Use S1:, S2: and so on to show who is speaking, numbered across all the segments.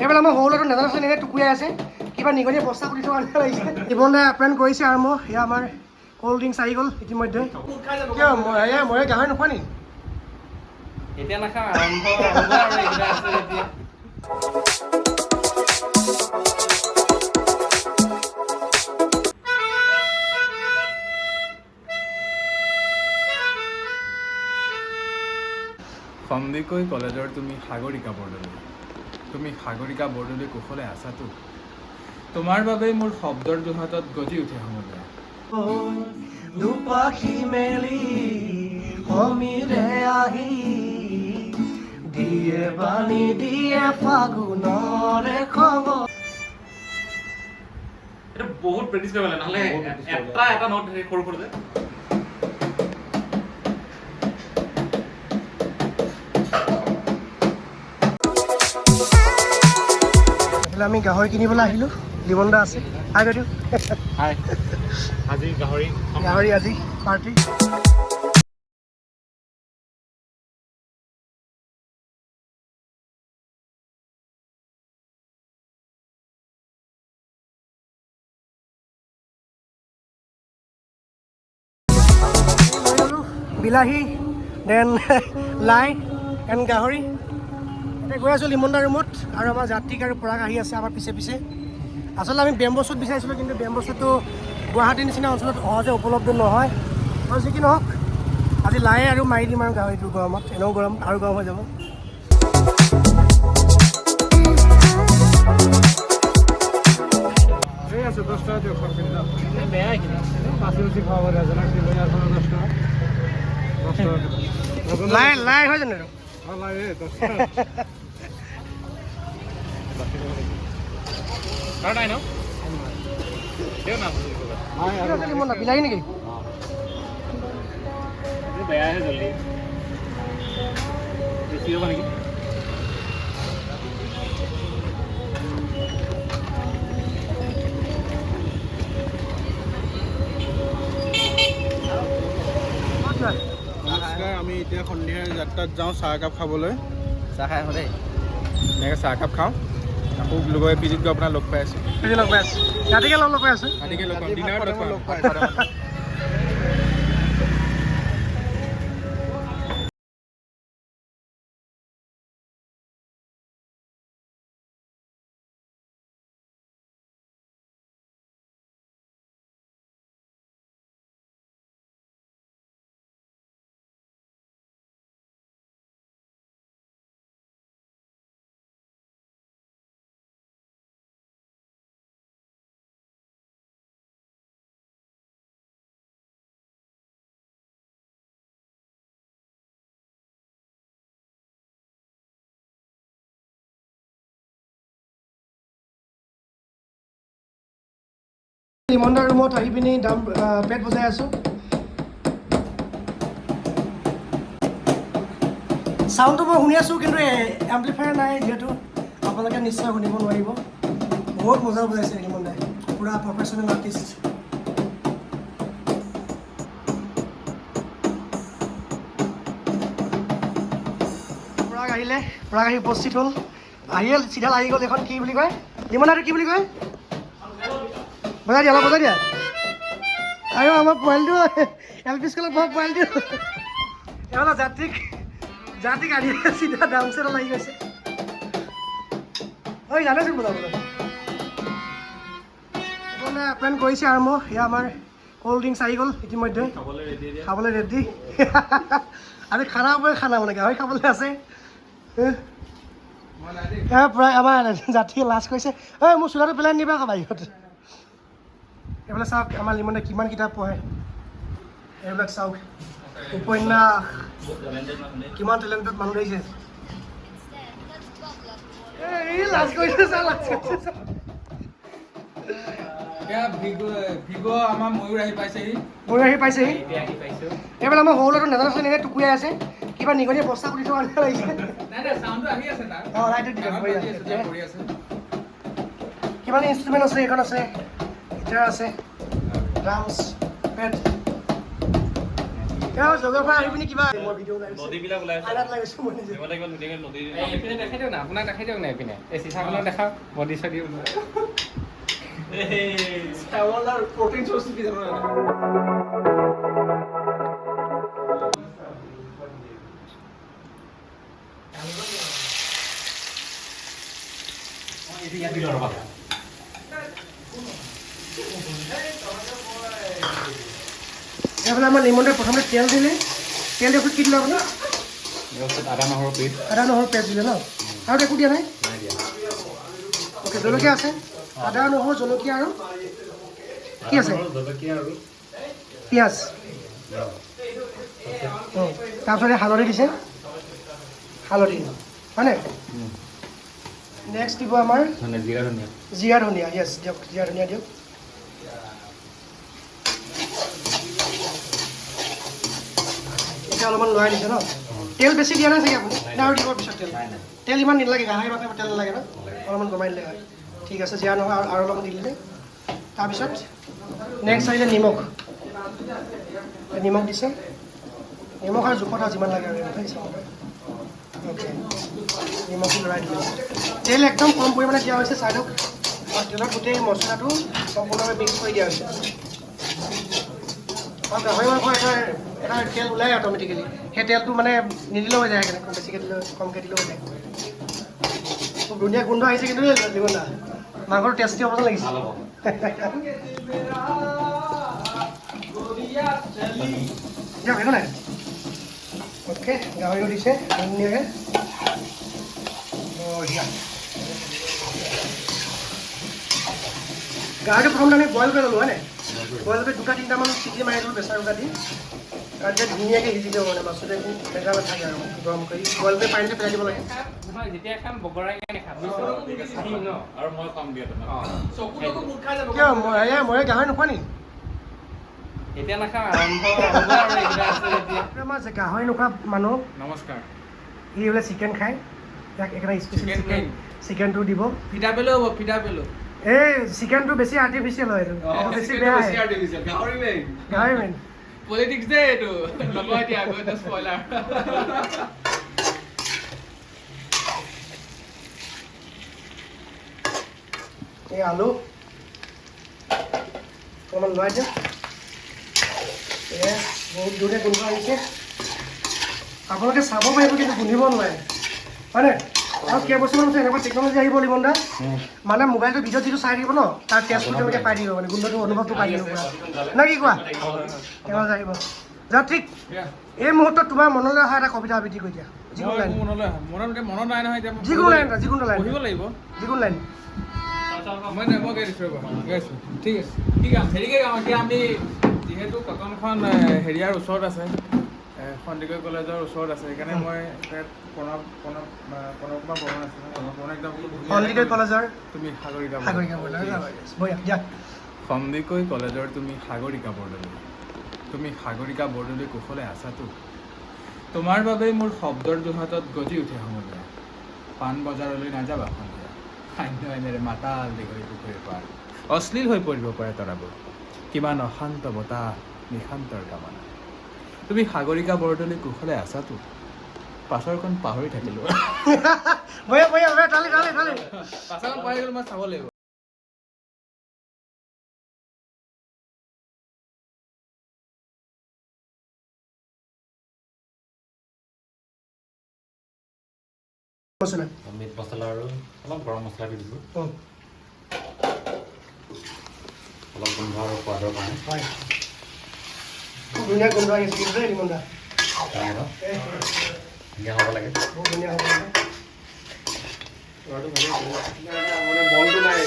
S1: এইবাৰ আমাৰ সৰু ল'ৰাটো নাজানো এনেকৈ টুকুৰাই আছে কিবা নিগনিয়ে বস্তা কৰি থোৱা লাগিছে জীৱন দাই আপ্যায়ন কৰিছে আৰম্ভ এয়া আমাৰ কল্ড ড্ৰিংকছ আহি গ'ল ইতিমধ্যে কিয় মই গাহৰি নোখোৱা নেকি
S2: এতিয়া নাখাওঁ আৰম্ভ হ'ব আৰু এইকেইটা আছে এতিয়া
S3: সন্দিকৈ কলেজৰ তুমি সাগৰিকা বৰদলৈ কুশলে আছাতো তোমাৰ বাবেই মোৰ শব্দৰ দুহাতত গজি উঠে সমুদ্ৰ
S1: দুপাখি মেলি সমীৰে আহি দিয়ে বাণী দিয়ে ফাগুনৰে খবৰ
S2: এটা বহুত প্ৰেক্টিছ কৰিব লাগে নহ'লে এটা নোট সৰু সৰু যে
S1: আমি গাহৰি কিনিবলৈ আহিলোঁ জীৱন দা আছে হাই বাইদেউ
S2: হাই আজি গাহৰি
S1: আজি পাৰ্টি বিলাহী দেন লাই এণ্ড গাহৰি এতিয়া গৈ আছোঁ লিমন দাৰ ৰুমত আৰু আমাৰ যাত্ৰীক আৰু পৰাগ আহি আছে আমাৰ পিছে পিছে আচলতে আমি বেম্বো শ্বুট বিচাৰিছিলোঁ কিন্তু বেম্বো শ্বুটটো গুৱাহাটীৰ নিচিনা অঞ্চলত সহজে উপলব্ধ নহয় আৰু যি কি নহওক আজি লাই আৰু মাৰি দিম আৰু গাহৰিটো গৰমত এনেও গৰম আৰু গৰম হৈ যাব
S3: এই আছে 10 টকা দিয়ক
S2: বেয়া এইখিনি
S3: পাঁচি উচি খাব পাৰে এজনক দিলে ইয়াৰ 10 টকা
S1: লাই হয় জানো
S3: লাই 10 টকা
S2: How do I know?
S1: Limon দা বিলাহী নেকি
S2: বেয়া হে জলদি বেছি হ'ব নেকি
S3: নমস্কাৰ আমি এতিয়া সন্ধিয়াৰ যাত্ৰাত যাওঁ চাহ একাপ খাবলৈ
S2: চাহ খাই আহোঁ দেই
S3: এনেকৈ চাহ একাপ খাওঁ আকৌ লগৰ পিজিত গৈ আপোনাৰ লগ পাই আছোঁ
S1: লগ পাই আছোঁ ৰাতিকে লগ পাই আছোঁ
S3: ৰাতিকে লগ পাম ডিনাৰত লগ পাম
S1: লিমন দাৰ ৰুমত আহি পিনি পেট বজাই আছোঁ চাউণ্ডটো মই শুনি আছোঁ কিন্তু এম্প্লিফায়াৰ নাই যিহেতু আপোনালোকে নিশ্চয় শুনিব নোৱাৰিব বহুত মজা বজাইছে লিমন দাই পূৰা প্ৰফেশ্যনেল আৰ্টিষ্ট পৰাগ আহি উপস্থিত হ'ল আহিয়ে চিধা লাগি গ'ল এখন কি বুলি কয় লিমন দাটো কি বুলি কয় বজাই দিয়া অলপ বজাই দিয়া আৰু আমাৰ পোৱালিটো এল পি স্কুলত পঢ়া পোৱালিটো এওঁলা যাত্ৰীক আনি চিধা দাম চেটা লাগি গৈছে ঐ জানেচোন বজাবলৈ এইফালে আপ্যায়ন কৰিছে আৰম্ভ এয়া আমাৰ কল্ড ড্ৰিংকছ আহি গ'ল ইতিমধ্যে খাবলৈ ৰেডি আজি খানা উপৰি খানা মানে গাহৰি খাবলৈ আছে প্ৰায় আমাৰ যাত্ৰীয়ে লাজ কৰিছে ঐ মোৰ চোলাটো পেলাই নিবা আকৌ বাহিৰত এইফালে চাওক আমাৰ লিমনে কিমান কিতাপ পঢ়ে এইবিলাক চাওক উপন্যাস কিমান টেলেণ্টেড মানুহ দেখিছে লাজ কৰিছে
S3: ময়ূৰ আহি পাইছেহি
S1: এইফালে আমাৰ সৰু ল'ৰাটো নাজানো এনেকৈ টুকুৰাই আছে কিবা নিগনিয়ে বস্তা কৰি থোৱা লাগিছে কিমান ইনষ্ট্ৰুমেণ্ট আছে এইখন আছে গিটাৰ আছে ড্ৰামছ পেড জগৰ পৰা আহি পিনি কিবা মই ভিডিঅ'
S2: নদীবিলাক ওলাই আছে
S1: আইনাত লাগিছো মই নিজে
S2: এইফালে কিমান ধুনীয়াকৈ নদী এইপিনে দেখাই দিয়ক না আপোনাক দেখাই দিয়ক না এইপিনে এই চিচাখনত দেখাওক বডি চডি
S3: চাউলৰ প্ৰটিন চ'ৰ্চ কি জানো
S1: এইফালে আমাৰ নিমন্ত্ৰণ প্ৰথমতে তেল দিলে তেল দিয়া কি দিলে আপুনি
S2: আদা নহৰু পেষ্ট
S1: আদা নহৰু পেষ্ট দিলে ন আৰু একো দিয়া নাই অ'কে জলকীয়া আছে আদা নহৰু জলকীয়া আৰু কি আছে
S2: জলকীয়া আৰু
S1: পিঁয়াজ তাৰপিছতে হালধি দিছে হালধি হয়নে নেক্সট দিব আমাৰ
S2: জিৰা ধনিয়া
S1: জিৰা ধনিয়া য়েছ দিয়ক জিৰা ধনিয়া দিয়ক এতিয়া অলপমান লৰাই দিছে ন তেল বেছি দিয়া নাই চাগে আপুনি নে আৰু দিব পিছত তেল তেল ইমান নালাগে গাহৰি মাংস তেল নালাগে ন অলপমান কমাই দিলে হয় ঠিক আছে জিৰা নহয় আৰু অলপমান দি দিলে তাৰপিছত নেক্সট আহিলে নিমখ নিমখ দিছে নিমখ আৰু জোখত আৰু যিমান লাগে আৰু অ'কে নিমখ লৰাই দিলে তেল একদম কম পৰিমাণে দিয়া হৈছে চাইডক আৰু তেলত গোটেই মছলাটো সম্পূৰ্ণভাৱে মিক্স কৰি দিয়া হৈছে আৰু গাহৰি মাংস এটা তেল ওলাই অট'মেটিকেলি সেই তেলটো মানে নিদিলেও হৈ যায় সেইকাৰণে বেছিকৈ দিলেও কমকৈ দিলেও হৈ যায় খুব ধুনীয়া গোন্ধ আহিছে কিন্তু জীৱন দা মাংসটো টেষ্টি হ'ব লাগিছে দিয়ক একো নাই অ'কে গাহৰিও দিছে ধুনীয়াকৈ বঢ়িয়া গাহৰিটো প্ৰথমতে আমি বইল কৰি ল'লোঁ হয় নাই বইল কৰি দুটা তিনিটামান চিটি মাৰি দিলোঁ প্ৰেছাৰ কুকাৰ দি তাৰপিছত ধুনীয়াকৈ সিজি দিব মানে মাছটো একো ভেজা নাথাকে আৰু গৰম কৰি বইল কৰি পানীতে পেলাই দিব লাগে
S2: যেতিয়া খাম বগৰাই খাম আৰু মই খাম দিয়া
S1: কিয় মই গাহৰি নোখোৱা নেকি
S2: এতিয়া নাখাম আৰম্ভ হ'ব আৰু এইকেইটা আছে এতিয়া
S1: আমাৰ যে গাহৰি নোখোৱা মানুহ
S2: নমস্কাৰ
S1: ই বোলে চিকেন খায় ইয়াক একেবাৰে স্পেচিয়েল চিকেনটো দিব
S3: ফিটা পেলো হ'ব ফিটা পেলো
S1: এই চিকেনটো বেছি আৰ্টিফিচিয়েল হয় এইটো বেছি বেয়া
S3: গাহৰি মেইন
S1: গাহৰি মেইন
S3: পলিটিক্স দে এইটো নকয় এতিয়া আগতে স্পইলাৰ
S1: এই আলু অকণমান লৰাই দিওঁ বহুত ধুনীয়া গোন্ধ আহিছে আপোনালোকে চাব পাৰিব কিন্তু গোন্ধিব নোৱাৰে হয়নে আৰু কেইবছৰমান হৈছে এনেকুৱা টেকন'লজি আহিব লিমন দা মানে মোবাইলটো ভিডিঅ' যিটো চাই থাকিব ন তাৰ টেষ্টটো তেওঁলোকে পাই থাকিব মানে গোন্ধটো অনুভৱটো পাই থাকিব নে কি কোৱা টেকন'লজি আহিব যা ঠিক এই মুহূৰ্তত তোমাৰ মনলৈ অহা এটা কবিতা আবৃত্তি কৰি দিয়া যিকোনো লাইন
S3: মনত নাই নহয় এতিয়া
S1: যিকোনো লাইন যিকোনো লাইন
S3: পঢ়িব লাগিব
S1: যিকোনো লাইন
S3: মই গাই দিছোঁ ৰ'বা গাইছোঁ ঠিক আছে কি গাম হেৰিকে গাম এতিয়া আমি যিহেতু কটনখন হেৰিয়াৰ ওচৰত আছে সন্দিকৈ কলেজৰ ওচৰত আছে সেইকাৰণে মই প্ৰণৱ কুমাৰ বৰ্মন আছে একদম
S1: সন্দিকৈ কলেজৰ
S3: তুমি সাগৰিকা
S1: দিয়া
S3: সন্দিকৈ কলেজৰ তুমি সাগৰিকা বৰদলৈ তুমি সাগৰিকা বৰদলৈ কুশলে আছাতো তোমাৰ বাবেই মোৰ শব্দৰ জোহাটত গজি উঠে সমুদ্ৰ পাণ বজাৰলৈ নাযাবা সন্ধিয়া খাদ্য এনেৰে মাতাল দীঘলী পুখুৰীৰ পাৰ অশ্লীল হৈ পৰিব পাৰে তৰাবোৰ কিমান অশান্ত বতাহ নিশান্তৰ কামনা তুমি সাগৰিকা বৰদলৈ কুশলে আছাতো পাছৰখন পাহৰি থাকিলোঁ পাছৰখন পাহৰি গ'লো মই চাব লাগিব
S2: মিট মছলা আৰু অলপ গৰম মছলা দি দিছোঁ অলপ গোন্ধ আৰু সোৱাদৰ কাৰণে
S1: হয় খুব ধুনীয়া গোন্ধ আহিছে কিন্তু দেই লিমন দা
S2: ধুনীয়া হ'ব লাগে
S1: বহুত ধুনীয়া হ'ব
S3: মানে বলটো নাই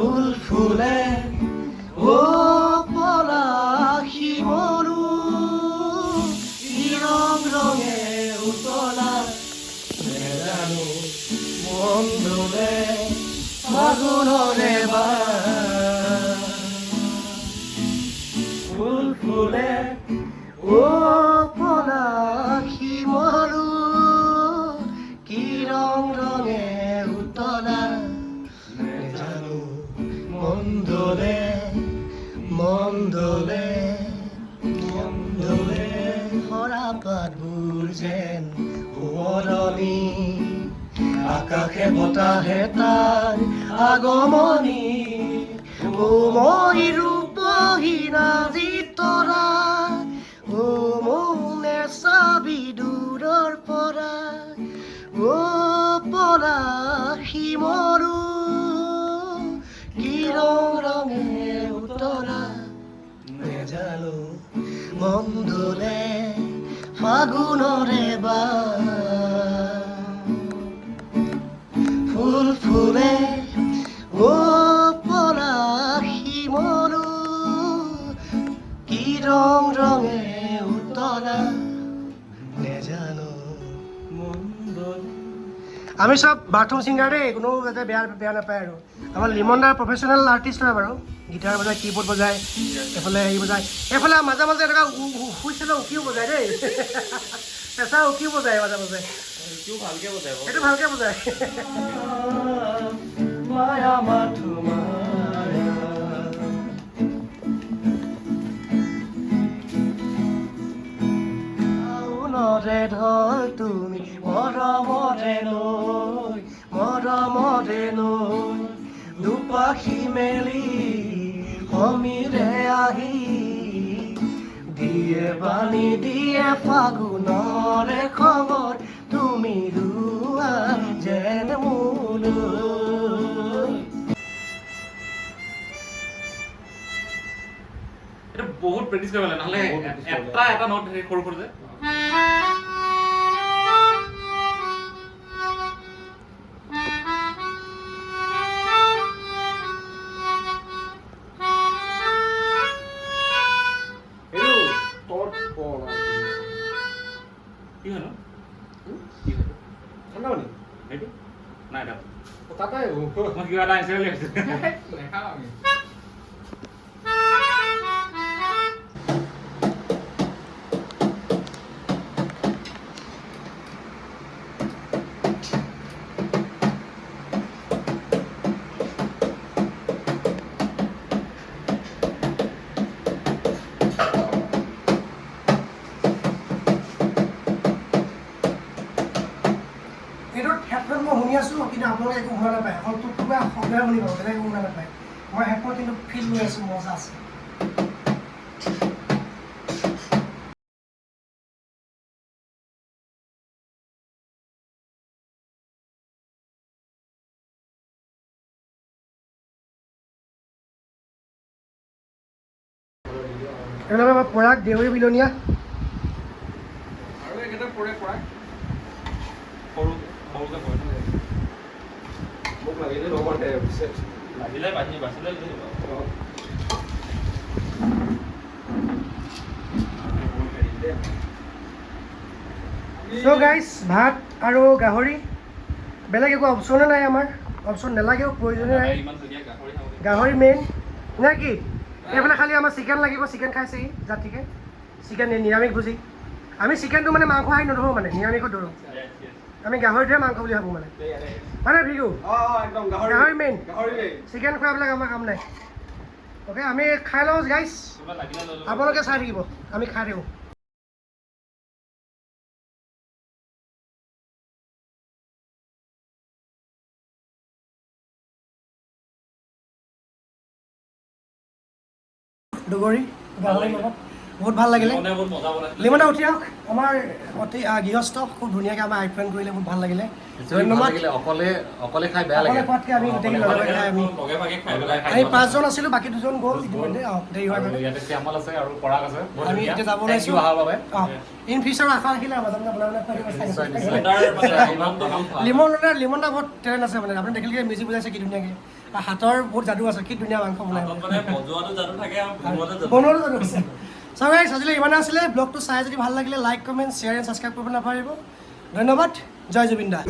S1: ফুল ফুলে ও পলাশী মৰু কি ৰং ৰঙে উতলা নেজানো মন দোলে ফাগুনৰে বাৰ ফুল ফুলে ও পলাশী মৰু কি ৰং ৰঙে উতলা নেজানো মন দোলে মন দোলে মন দোলে সৰা পাতবোৰ যেন সোঁৱৰণি আকাশে বতাহে তাৰ আগমনি ও মই ৰূপহীনা যি তৰা ও মনে চাবি দূৰৰ পৰা ও পলাশী মৰু কি ৰং ৰঙে উতলা নেজানো মন দোলে ফাগুনৰে বাৰ ফুল ফুলে ও পলাশী মৰু কি ৰং ৰঙে উতলা নেজানো মন দোলে আমি সব বাথৰুম ছিংগাৰ দেই কোনো যাতে বেয়া নাপায় আৰু আমাৰ লিমন দাৰ প্ৰফেচনেল আৰ্টিষ্ট হয় বাৰু গিটাৰ বজায় কীবৰ্ড বজায় এইফালে হেৰি বজায় এইফালে মাজে মাজে এনেকুৱা শুইছিলে উকিও বজায় দেই পেঁচা উকিও বজায় মাজে মাজে সেইটো ভালকৈ বজায় মায়া মাথো মায়া আউনৰে ঢল তুমি মৰমৰে নৈ দুপাখি মেলি সমীৰে আহি দিয়ে বাণী দিয়ে ফাগুনৰে খবৰ তুমি ৰোৱা যেন মোলৈ
S2: এটা বহুত প্ৰেক্টিচ কৰিব লাগে নহলে এটা নোট সৰু সৰু যে কি হলো
S1: ঠাণ্ডা পানী
S2: এইটো নাই দাও
S1: তাতে
S2: মই কিবা এটা আনিছে বুলি ভাবিছোঁ
S3: নেখাওঁ আমি
S1: হেডফোন মই শুনি আছোঁ কিন্তু আপোনালোকে একো শুনা নাপায় অকল টুকটুকা শব্দহে শুনি পাব বেলেগ একো শুনা নাপায় মই হেডফোন কিন্তু ফিল লৈ আছোঁ মজা আছে এইবিলাক পৰাগ দেউৰী বিলনীয়া
S3: আৰু এইকেইটা পৰে পৰাগ
S2: সৰুকে পৰে
S3: মোক লাগিলে লগতে
S2: লাগিলে বাচিলে
S1: চ' গাইজ ভাত আৰু গাহৰি বেলেগ একো অপশ্যনে নাই আমাৰ অপশ্যন নালাগেও প্ৰয়োজনে নাই
S2: ইমান ধুনীয়া গাহৰি খাব
S1: গাহৰি মেইন নে কি এইফালে খালি আমাৰ চিকেন লাগিব চিকেন খাইছেহি জাতিকে চিকেন নিৰামিষ ভুজি আমি চিকেনটো মানে মাংস খাই নধৰোঁ মানে নিৰামিষত ধৰোঁ আমি গাহৰিটোৱে মাংস বুলি ভাবোঁ মানে মানে ভিগু
S3: একদম
S1: গাহৰি মেইন
S3: গাহৰি
S1: চিকেন খোৱাবিলাক আমাৰ কাম নাই অ'কে আমি খাই লওঁ গাইজ
S2: কিবা লাগিলে লৈ ল'ব।
S1: আপোনালোকে চাই থাকিব আমি খাই থাকোঁ দুগৰী গাহৰি লগত বহুত ভাল লাগিলে
S2: লিমনে বহুত মজা বনাইছে।
S1: লিমনে উঠি আহক আমাৰ অতি গৃহস্থ খুব ধুনীয়াকৈ আমাৰ আপ্যায়ন কৰিলে বহুত ভাল লাগিলে ধন্যবাদ
S4: অকলে খাই বেয়া লাগে
S1: অকলে খোৱাতকৈ আমি গোটেই লগে খাই আমি
S2: লগে ভাগে খাই পেলাই খাই
S1: আমি পাঁচজন আছিলোঁ বাকী দুজন গ'ল ইতিমধ্যে দেৰি হোৱাৰ কাৰণে
S4: ইয়াতে শ্যামল আছে আৰু পৰাগ আছে বহুত
S1: আমি
S4: ধুনীয়া।
S1: এতিয়া যাব
S4: Thank
S1: ওলাইছোঁ
S4: you অহাৰ বাবে
S1: ইন ফিউচাৰ আশা ৰাখিলে আমাৰ মাজে বনাই
S4: নিশ্চয়, নিশ্চয়।
S2: লিমনৰ মানে ইমানটো ভাল।
S1: লিমন দা বহুত টেলেণ্ট আছে মানে আপুনি দেখিলে মিউজিক বজাইছে কি ধুনীয়াকৈ তাৰ হাতৰ বহুত যাদু আছে, কি ধুনীয়া মাংস বনাই
S2: মানে বজোৱাটো যাদু থাকে আৰু বনোৱাটো যাদু।
S1: বনোৱাটো যাদু আছে। চ' গাইছ আজিলৈ ইমানে আছিলে। ব্লগটো চাই যদি ভাল লাগিলে like comment share and subscribe কৰিব নাপাহৰিব। ধন্যবাদ। জয় জুবিন দা।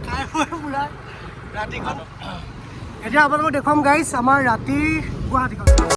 S1: খাই বৈ পুৰা ৰাতিখন এতিয়া আপোনালোকক দেখুৱাম গাইছ আমাৰ ৰাতিৰ গুৱাহাটীখন।